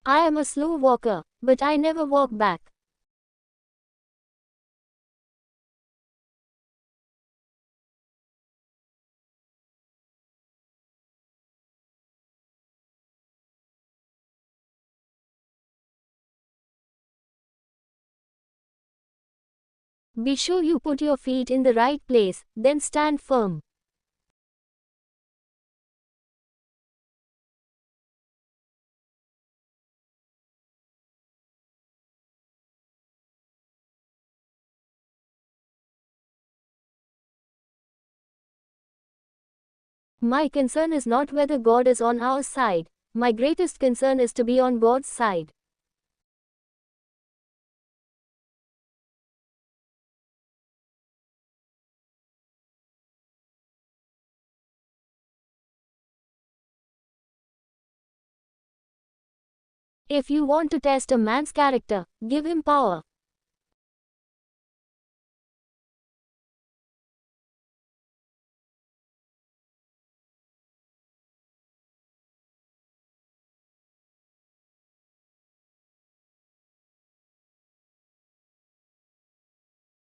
I am a slow walker, but I never walk back. Be sure you put your feet in the right place, then stand firm. My concern is not whether God is on our side. My greatest concern is to be on God's side. If you want to test a man's character, give him power.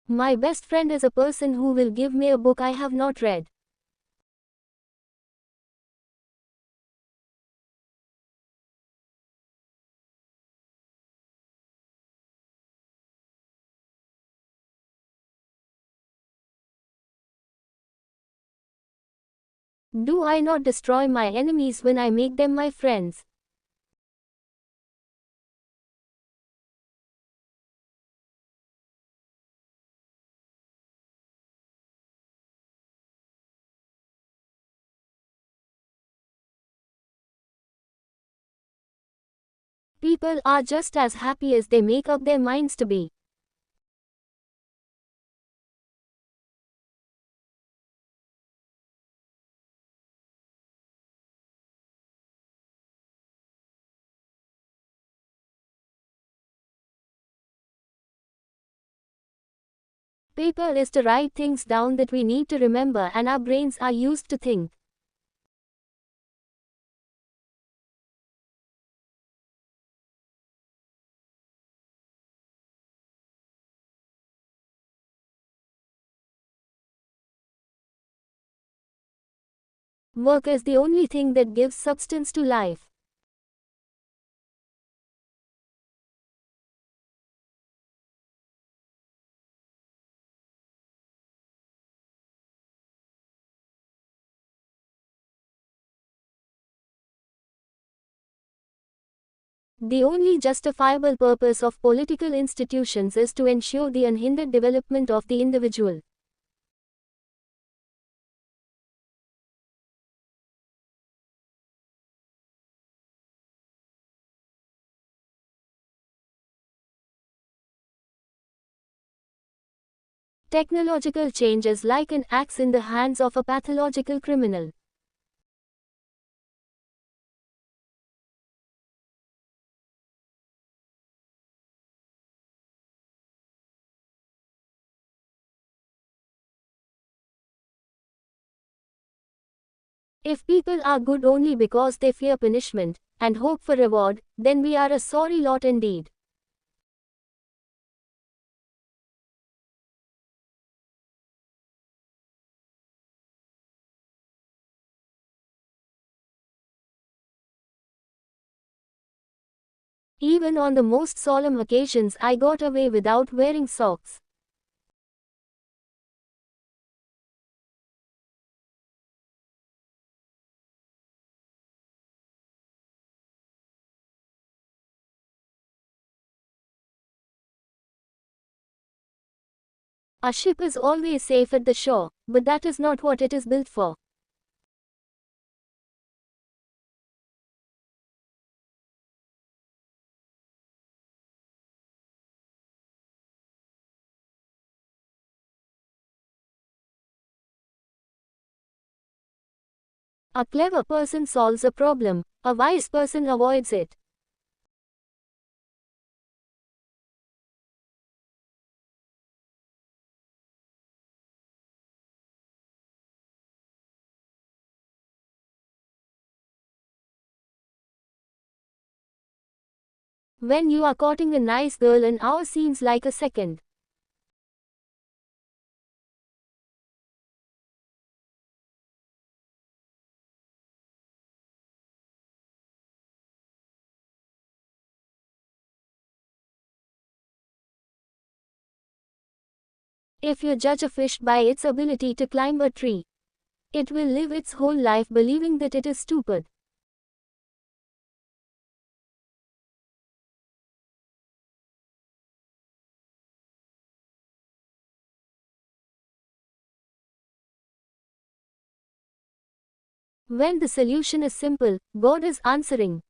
My best friend is a person who will give me a book I have not read. Do I not destroy my enemies when I make them my friends? People are just as happy as they make up their minds to be. Paper is to write things down that we need to remember and our brains are used to think. Work is the only thing that gives substance to life. The only justifiable purpose of political institutions is to ensure the unhindered development of the individual. Technological change is like an axe in the hands of a pathological criminal. If people are good only because they fear punishment and hope for reward, then we are a sorry lot indeed. Even on the most solemn occasions I got away without wearing socks. A ship is always safe at the shore, but that is not what it is built for. A clever person solves a problem, a wise person avoids it. When you are courting a nice girl, an hour seems like a second. If you judge a fish by its ability to climb a tree, it will live its whole life believing that it is stupid. When the solution is simple, God is answering.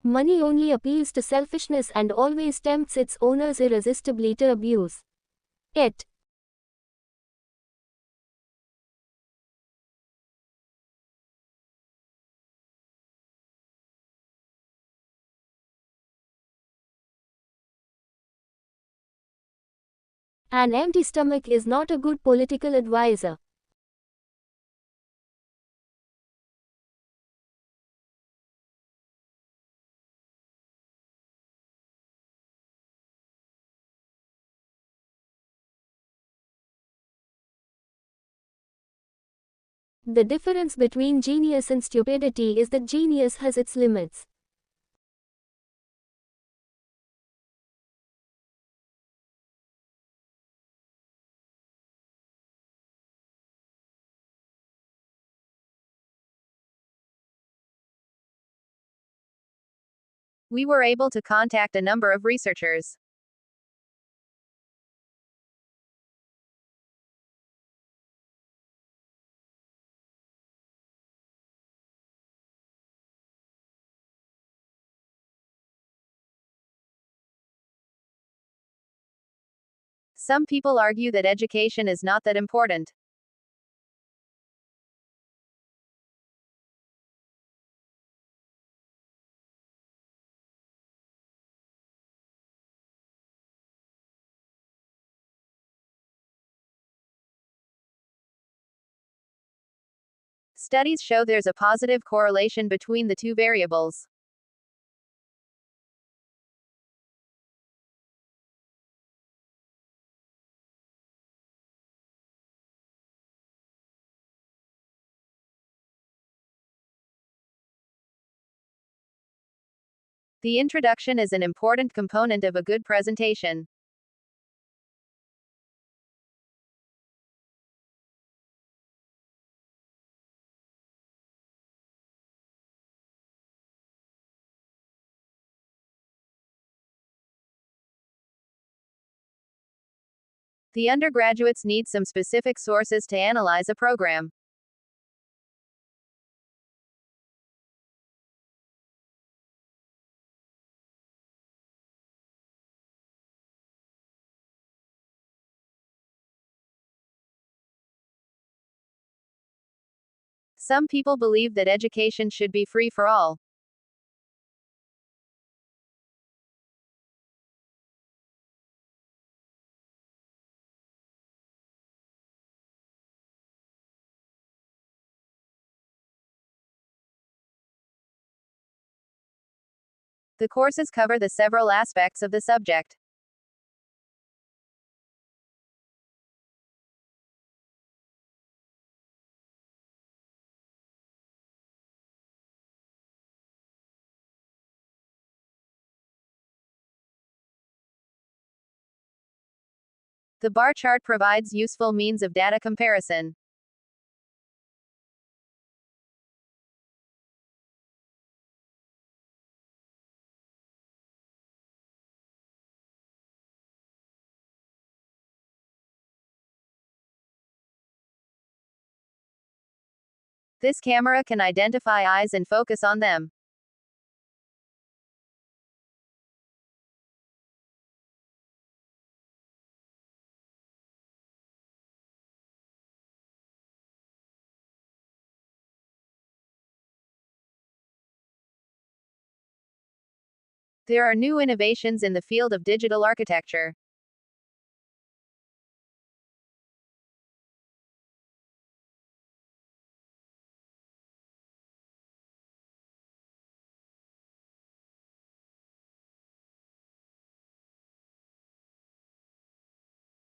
Money only appeals to selfishness and always tempts its owners irresistibly to abuse it. An empty stomach is not a good political advisor. The difference between genius and stupidity is that genius has its limits. We were able to contact a number of researchers. Some people argue that education is not that important. Studies show there's a positive correlation between the two variables. The introduction is an important component of a good presentation. The undergraduates need some specific sources to analyze a program. Some people believe that education should be free for all. The courses cover the several aspects of the subject. The bar chart provides useful means of data comparison. This camera can identify eyes and focus on them. There are new innovations in the field of digital architecture.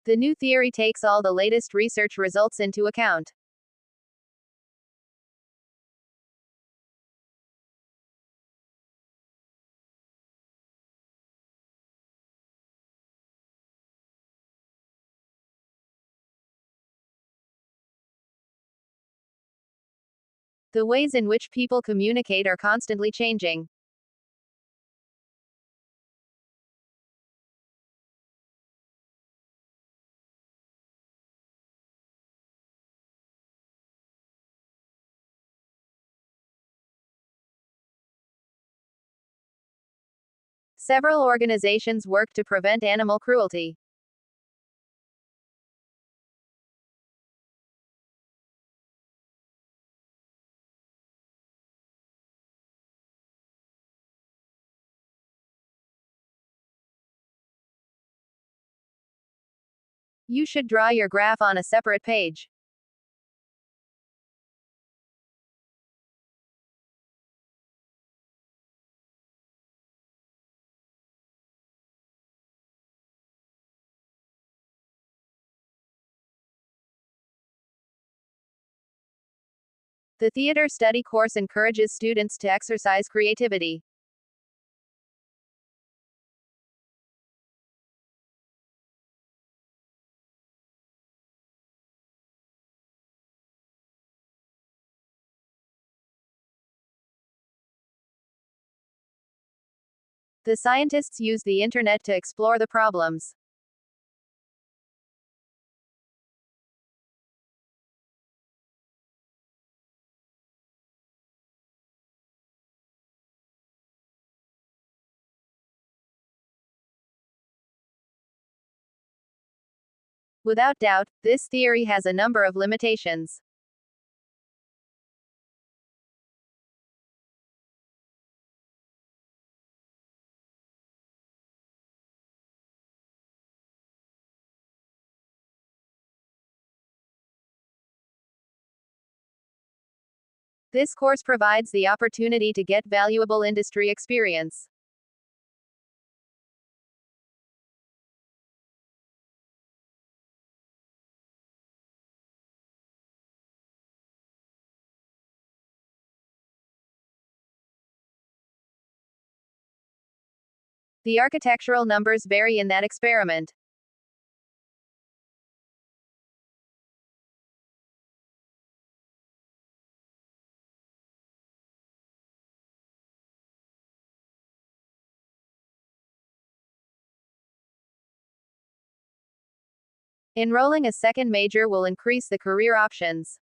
The new theory takes all the latest research results into account. The ways in which people communicate are constantly changing. Several organizations work to prevent animal cruelty. You should draw your graph on a separate page. The theater study course encourages students to exercise creativity. The scientists use the internet to explore the problems. Without doubt, this theory has a number of limitations. This course provides the opportunity to get valuable industry experience. The architectural numbers vary in that experiment. Enrolling a second major will increase the career options.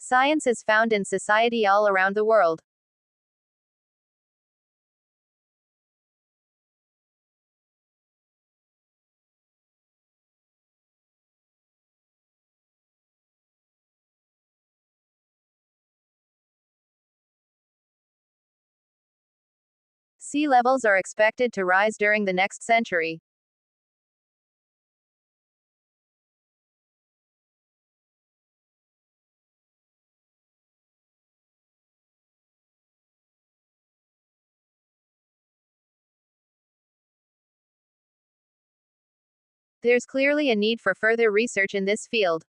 Science is found in society all around the world. Sea levels are expected to rise during the next century. There's clearly a need for further research in this field.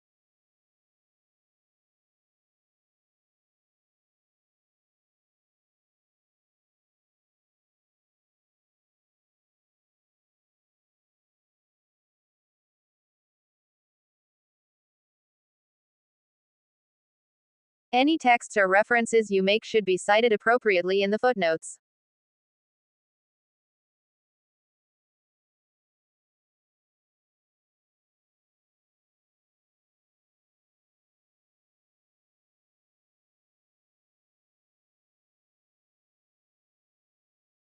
Any texts or references you make should be cited appropriately in the footnotes.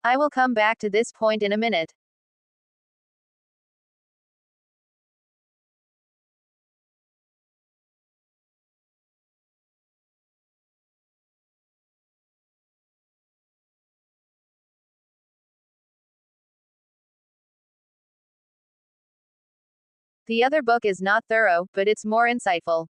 I will come back to this point in a minute. The other book is not thorough, but it's more insightful.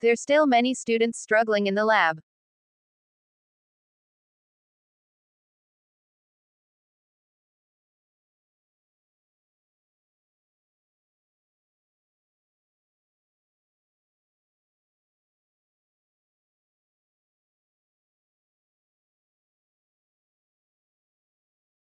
There's still many students struggling in the lab.